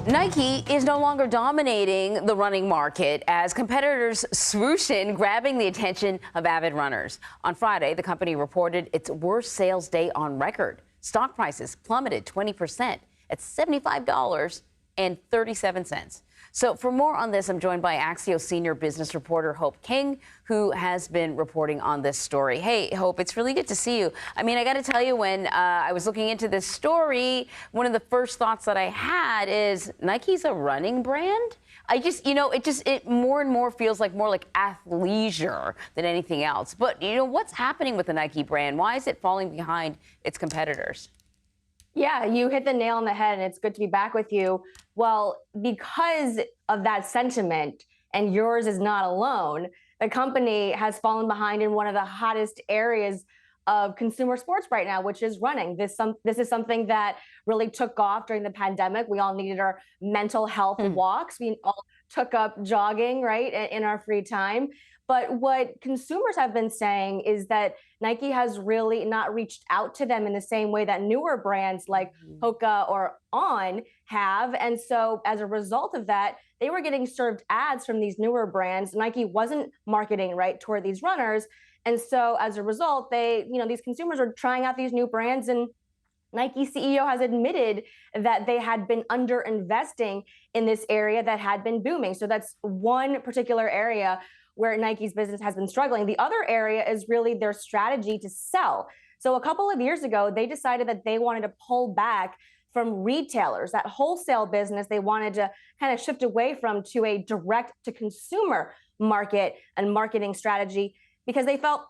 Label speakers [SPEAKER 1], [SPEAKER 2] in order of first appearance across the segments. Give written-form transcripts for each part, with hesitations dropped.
[SPEAKER 1] Nike is no longer dominating the running market as competitors swoosh in, grabbing the attention of avid runners. On Friday, the company reported its worst sales day on record. Stock prices plummeted 20% at $75.37. So for more on this, I'm joined by Axios senior business reporter Hope King, who has been reporting on this story. Hey, Hope, it's really good to see you. I mean, I got to tell you, when I was looking into this story, one of the first thoughts that I had is Nike's a running brand. It more and more feels like more like athleisure than anything else. But, what's happening with the Nike brand? Why is it falling behind its competitors?
[SPEAKER 2] Yeah, you hit the nail on the head, and it's good to be back with you. Well, because of that sentiment, and yours is not alone, the company has fallen behind in one of the hottest areas of consumer sports right now, which is running. This is something that really took off during the pandemic. We all needed our mental health walks. We all took up jogging, right, in our free time. But what consumers have been saying is that Nike has really not reached out to them in the same way that newer brands like Hoka or On have. And so as a result of that, they were getting served ads from these newer brands. Nike wasn't marketing right toward these runners. And so as a result, these consumers are trying out these new brands, and Nike CEO has admitted that they had been underinvesting in this area that had been booming. So that's one particular area where Nike's business has been struggling. The other area is really their strategy to sell. So a couple of years ago, they decided that they wanted to pull back from retailers. That wholesale business they wanted to kind of shift away from to a direct-to-consumer market and marketing strategy, because they felt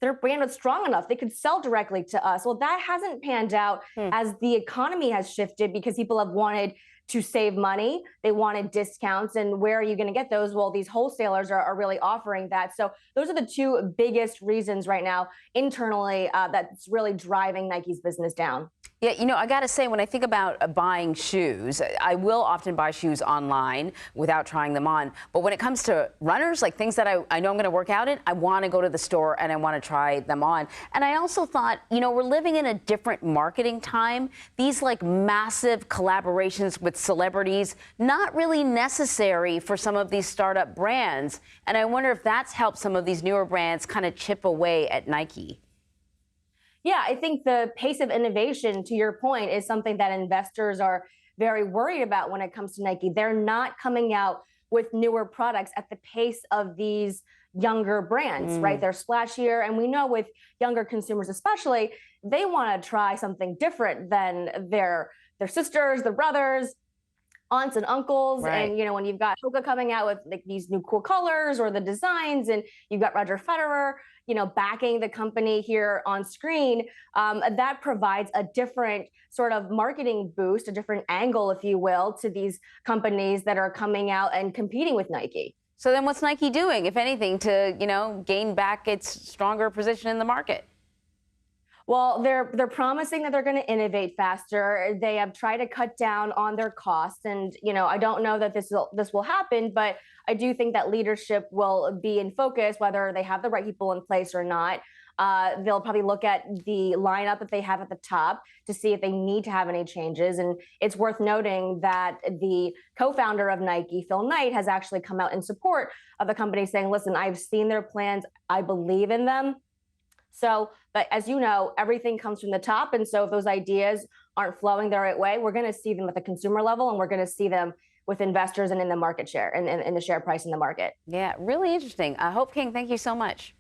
[SPEAKER 2] their brand was strong enough. They could sell directly to us. Well, that hasn't panned out as the economy has shifted, because people have wanted to save money. They wanted discounts. And where are you going to get those? Well, these wholesalers are really offering that. So those are the two biggest reasons right now internally that's really driving Nike's business down.
[SPEAKER 1] Yeah, I got to say, when I think about buying shoes, I will often buy shoes online without trying them on. But when it comes to runners, like things that I know I'm going to work out in, I want to go to the store and I want to try them on. And I also thought, we're living in a different marketing time. These like massive collaborations with celebrities, not really necessary for some of these startup brands. And I wonder if that's helped some of these newer brands kind of chip away at Nike.
[SPEAKER 2] Yeah, I think the pace of innovation, to your point, is something that investors are very worried about when it comes to Nike. They're not coming out with newer products at the pace of these younger brands, right? They're splashier. And we know with younger consumers especially, they want to try something different than their sisters, their brothers, aunts and uncles.
[SPEAKER 1] Right.
[SPEAKER 2] And, when you've got Hoka coming out with like these new cool colors or the designs, and you've got Roger Federer, backing the company here on screen, that provides a different sort of marketing boost, a different angle, if you will, to these companies that are coming out and competing with Nike.
[SPEAKER 1] So then what's Nike doing, if anything, to, gain back its stronger position in the market?
[SPEAKER 2] Well, they're promising that they're going to innovate faster. They have tried to cut down on their costs, and I don't know that this will happen, but I do think that leadership will be in focus, whether they have the right people in place or not. They'll probably look at the lineup that they have at the top to see if they need to have any changes. And it's worth noting that the co-founder of Nike, Phil Knight, has actually come out in support of the company, saying, listen, I've seen their plans. I believe in them. So, but as you know, everything comes from the top. And so if those ideas aren't flowing the right way, we're going to see them at the consumer level, and we're going to see them with investors and in the market share and in the share price in the market.
[SPEAKER 1] Yeah, really interesting. Hope King, thank you so much.